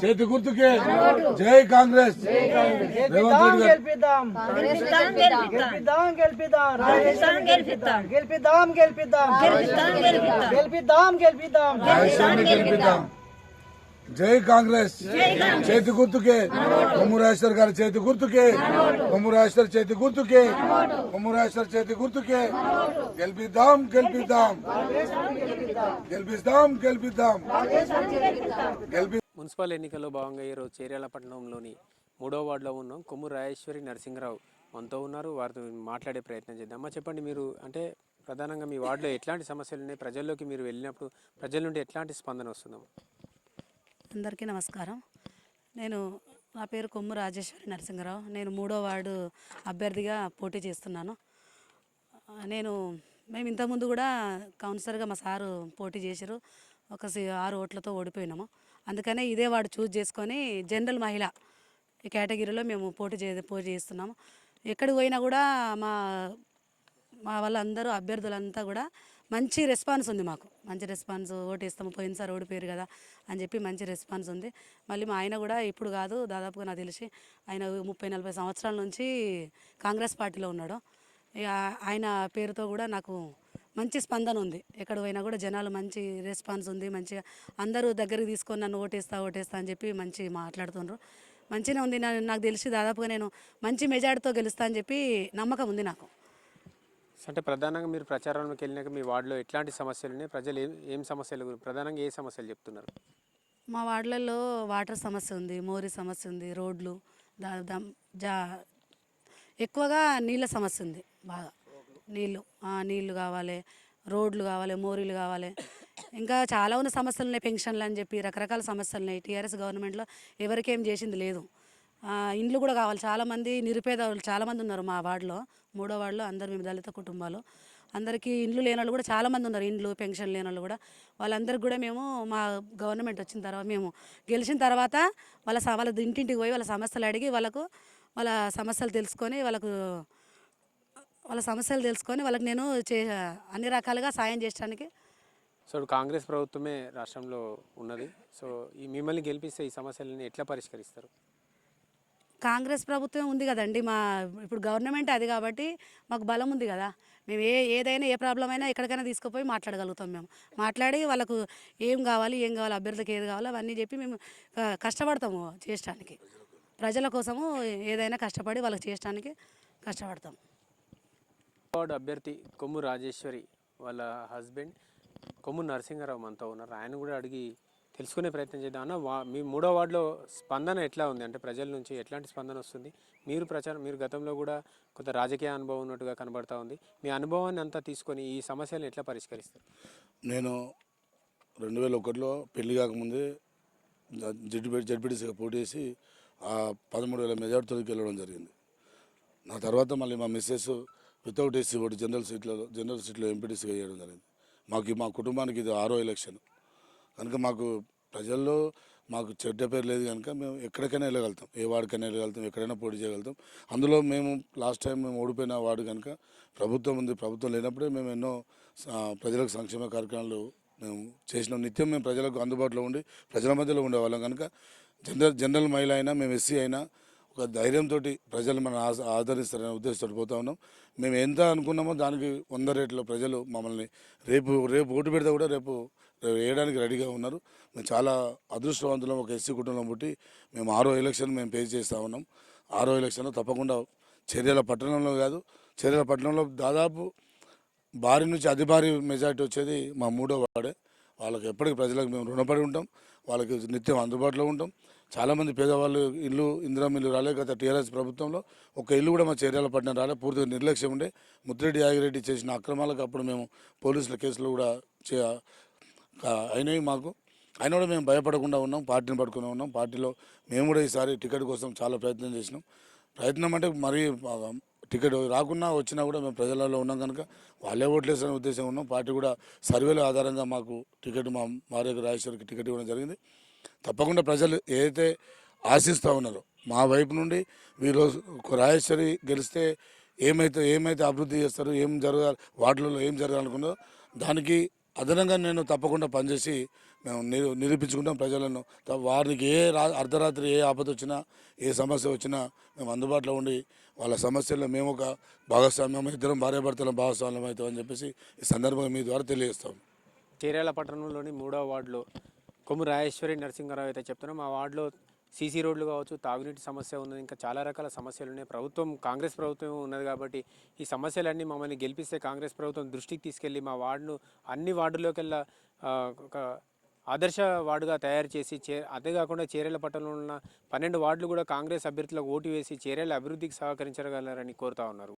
చేతి గుర్తుకే జై కాంగ్రెస్. రేవంత్ రెడ్డి గెలిపిద్దాం. జై కాంగ్రెస్. చేతి గుర్తుకే కొమ్మురాజేశ్వర్ గారి చేతి గుర్తుకే, కొమ్మురాజేశ్వర్ చేతి గుర్తుకే, కొమ్మురాజేశ్వర్ చేతి గుర్తుకే గెలిపిద్దాం గెలిపిద్దాం గెలిపిద్దాం గెలిపిద్దాం గెలిపి. మున్సిపల్ ఎన్నికల్లో భాగంగా ఈరోజు చేర్యాల పట్టణంలోని 3వ వార్డులో ఉన్నాం. కొమ్ము రాజేశ్వరి నరసింహరావు మనతో ఉన్నారు. వారితో మాట్లాడే ప్రయత్నం చేద్దాం. అమ్మ చెప్పండి, మీరు అంటే ప్రధానంగా మీ వార్డులో ఎట్లాంటి సమస్యలు ఉన్నాయి, ప్రజల్లోకి మీరు వెళ్ళినప్పుడు ప్రజల నుండి ఎట్లాంటి స్పందన వస్తుందమ్మా? అందరికీ నమస్కారం. నా పేరు కొమ్ము రాజేశ్వరి నరసింహరావు. నేను 3వ వార్డు అభ్యర్థిగా పోటీ చేస్తున్నాను. మేము ఇంతకుముందు కూడా కౌన్సిలర్గా మా సారు పోటీ చేశారు. 6 ఓట్లతో ఓడిపోయినాము. అందుకనే ఇదే వార్డు చూజ్ చేసుకొని జనరల్ మహిళ ఈ కేటగిరీలో మేము పోటీ చేస్తున్నాము. ఎక్కడికి పోయినా కూడా మా వాళ్ళందరూ అభ్యర్థులంతా కూడా మంచి రెస్పాన్స్ ఉంది. మాకు మంచి రెస్పాన్స్, ఓటేస్తాము, పోయినసారి ఓడిపోయారు కదా అని చెప్పి మంచి రెస్పాన్స్ ఉంది. మళ్ళీ మా ఆయన కూడా ఇప్పుడు కాదు, దాదాపుగా నాకు తెలిసి ఆయన 30-40 సంవత్సరాల నుంచి కాంగ్రెస్ పార్టీలో ఉన్నాడు. ఆయన పేరుతో కూడా నాకు మంచి స్పందన ఉంది. ఎక్కడ పోయినా కూడా జనాలు మంచి రెస్పాన్స్ ఉంది. మంచిగా అందరూ దగ్గరికి తీసుకొని నన్ను ఓటేస్తా అని చెప్పి మంచి మాట్లాడుతున్నారు. మంచిగా ఉంది. నాకు తెలిసి దాదాపుగా నేను మంచి మెజార్టీతో గెలుస్తా అని చెప్పి నమ్మకం ఉంది నాకు. అంటే ప్రధానంగా మీరు ప్రచారంలోకి వెళ్ళినాక మీ వార్డులో ఎట్లాంటి సమస్యలు ఉన్నాయి, ప్రజలు ఏం సమస్యలు, ప్రధానంగా ఏ సమస్యలు చెప్తున్నారు? మా వార్డులలో వాటర్ సమస్య ఉంది, మోరీ సమస్య ఉంది, రోడ్లు, ఎక్కువగా నీళ్ళ సమస్య ఉంది. బాగా నీళ్ళు కావాలి, రోడ్లు కావాలి, మోరీలు కావాలి. ఇంకా చాలా ఉన్న సమస్యలు ఉన్నాయి. పెన్షన్లు అని చెప్పి రకరకాల సమస్యలు ఉన్నాయి. టీఆర్ఎస్ గవర్నమెంట్లో ఎవరికేం చేసింది లేదు. ఇండ్లు కూడా కావాలి. చాలామంది నిరుపేద వాళ్ళు చాలామంది ఉన్నారు మా వార్డులో. 3వ వార్డులో అందరూ మేము దళిత కుటుంబాలు, అందరికీ ఇండ్లు లేని వాళ్ళు కూడా చాలామంది ఉన్నారు. ఇండ్లు పెన్షన్ లేని వాళ్ళు కూడా, వాళ్ళందరికీ కూడా మేము మా గవర్నమెంట్ వచ్చిన తర్వాత, మేము గెలిచిన తర్వాత వాళ్ళ ఇంటింటికి పోయి వాళ్ళ సమస్యలు అడిగి వాళ్ళ సమస్యలు తెలుసుకొని వాళ్ళకి నేను అన్ని రకాలుగా సాయం చేయడానికి. సో కాంగ్రెస్ ప్రభుత్వమే రాష్ట్రంలో ఉన్నది. సో మిమ్మల్ని గెలిపిస్తే ఈ సమస్యలని ఎట్లా పరిష్కరిస్తారు? కాంగ్రెస్ ప్రభుత్వం ఉంది కదండి. ఇప్పుడు గవర్నమెంట్ అది కాబట్టి మాకు బలం ఉంది కదా. మేము ఏదైనా ఏ ప్రాబ్లం అయినా ఎక్కడికైనా తీసుకుపోయి మాట్లాడగలుగుతాం. మేము మాట్లాడి వాళ్ళకు ఏం కావాలి అభ్యర్థికి ఏది కావాలో అవన్నీ చెప్పి మేము కష్టపడతాము చేయడానికి. ప్రజల కోసము ఏదైనా కష్టపడి వాళ్ళకి చేయడానికి కష్టపడతాం. వార్డు అభ్యర్థి కొమ్ము రాజేశ్వరి వాళ్ళ హస్బెండ్ కొమ్ము నరసింహరావు మనతో ఉన్నారు. ఆయన కూడా అడిగి తెలుసుకునే ప్రయత్నం చేద్దాం. అన్న, మీ 3వ వార్డులో స్పందన ఎట్లా ఉంది, అంటే ప్రజల నుంచి ఎట్లాంటి స్పందన వస్తుంది? మీరు గతంలో కూడా కొంత రాజకీయ అనుభవం ఉన్నట్టుగా కనబడతా ఉంది. మీ అనుభవాన్ని అంతా తీసుకొని ఈ సమస్యలను ఎట్లా పరిష్కరిస్తారు? నేను 2001లో పెళ్లి కాకముందే జడ్పీటీసీగా పోటీ చేసి 13,000 మెజార్టీతో గెలవడం జరిగింది. నా తర్వాత మళ్ళీ మా మిస్సెస్ వితౌట్ ఏసీ ఓటు జనరల్ సీట్లో ఎంపీటీసీగా చేయడం జరిగింది. మా కుటుంబానికి ఇది 6వ ఎలక్షన్ కనుక ప్రజల్లో మాకు చెడ్డ పేరు లేదు కనుక మేము ఎక్కడికైనా వెళ్ళగలుగుతాం, ఏ వార్డుకైనా వెళ్ళగలుగుతాం, ఎక్కడైనా పోటీ చేయగలుగుతాం. అందులో లాస్ట్ టైం మేము ఓడిపోయిన వార్డు కనుక ప్రభుత్వం ఉంది. ప్రభుత్వం లేనప్పుడే మేము ఎన్నో ప్రజలకు సంక్షేమ కార్యక్రమాలు మేము చేసినాం. నిత్యం మేము ప్రజలకు అందుబాటులో ఉండి ప్రజల మధ్యలో ఉండేవాళ్ళం కనుక జనరల్ మహిళ అయినా, మేము ఎస్సీ అయినా ఒక ధైర్యంతో ప్రజలు మనం ఆదరిస్తారనే ఉద్దేశంతో పోతా ఉన్నాం. మేము ఎంత అనుకున్నామో దానికి 100 రెట్లు ప్రజలు మమ్మల్ని రేపు ఓటు పెడితే కూడా రేపు వేయడానికి రెడీగా ఉన్నారు. మేము చాలా అదృష్టవంతులం. ఒక ఎస్సీ కుటుంబం పుట్టి మేము 6వ ఎలక్షన్ మేము ఫేస్ చేస్తూ ఉన్నాం. 6వ ఎలక్షన్లో తప్పకుండా చేర్యాల పట్టణంలో కాదు, చేర్యాల పట్టణంలో దాదాపు భారీ నుంచి అతి భారీ మెజార్టీ వచ్చేది మా 3వ వార్డే. వాళ్ళకి ఎప్పటికీ ప్రజలకు మేము రుణపడి ఉంటాం. వాళ్ళకి నిత్యం అందుబాటులో ఉంటాం. చాలామంది పేదవాళ్ళు ఇందిరమ్మ ఇల్లు రాలే. గత టీఆర్ఎస్ ప్రభుత్వంలో ఒక ఇల్లు కూడా మా చేర్యాల పట్టణం రాలే. పూర్తిగా నిర్లక్ష్యం ఉండే. ముద్రెడ్డి యాగిరెడ్డి చేసిన అక్రమాలకు అప్పుడు మేము పోలీసుల కేసులు కూడా అయినవి మాకు. అయినా కూడా మేము భయపడకుండా ఉన్నాం, పార్టీని పట్టుకుని ఉన్నాం. పార్టీలో మేము కూడా ఈసారి టికెట్ కోసం చాలా ప్రయత్నం చేసినాం. ప్రయత్నం అంటే మరీ టికెట్ రాకున్నా వచ్చినా కూడా మేము ప్రజలలో ఉన్నాం కనుక వాళ్ళే ఓట్లేసే ఉద్దేశం ఉన్నాం. పార్టీ కూడా సర్వేల ఆధారంగా మాకు టికెట్ మా రాజేశ్వరికి టికెట్ ఇవ్వడం జరిగింది. తప్పకుండా ప్రజలు ఏదైతే ఆశిస్తూ ఉన్నారో మా వైపు నుండి వీరు రాజేశ్వరి గెలిస్తే ఏమైతే అభివృద్ధి చేస్తారు, ఏం జరగాలి, వార్డులలో ఏం జరగాలనుకున్నారో దానికి అదనంగా నేను తప్పకుండా పనిచేసి మేము నిరూపించుకుంటాం ప్రజలను. వారికి అర్ధరాత్రి ఏ ఆపద వచ్చినా ఏ సమస్య వచ్చినా మేము అందుబాటులో ఉండి వాళ్ళ సమస్యల్లో మేము ఒక భాగస్వామ్యం, ఇద్దరం భార్యాభర్తల భాగస్వామ్యం అవుతామని చెప్పేసి ఈ సందర్భంగా మీ ద్వారా తెలియజేస్తాం. చీరాల పట్టణంలోని 3వ వార్డులో కొమ్ము రాజేశ్వరి నరసింహారావు అయితే చెప్తున్నాం. మా వార్డులో సీసీ రోడ్లు కావచ్చు, తాగునీటి సమస్య ఉన్నది, ఇంకా చాలా రకాల సమస్యలు ఉన్నాయి. కాంగ్రెస్ ప్రభుత్వం ఉన్నది కాబట్టి ఈ సమస్యలన్నీ మమ్మల్ని గెలిపిస్తే కాంగ్రెస్ ప్రభుత్వం దృష్టికి తీసుకెళ్ళి మా వార్డును అన్ని వార్డుల్లోకెల్లా ఒక ఆదర్శ వార్డుగా తయారు చేసి అదే కాకుండా చేరేళ్ల పట్టణంలో ఉన్న 12 వార్డులు కూడా కాంగ్రెస్ అభ్యర్థులకు ఓటు వేసి చేరేళ్ల అభివృద్ధికి సహకరించగలరని కోరుతా ఉన్నారు.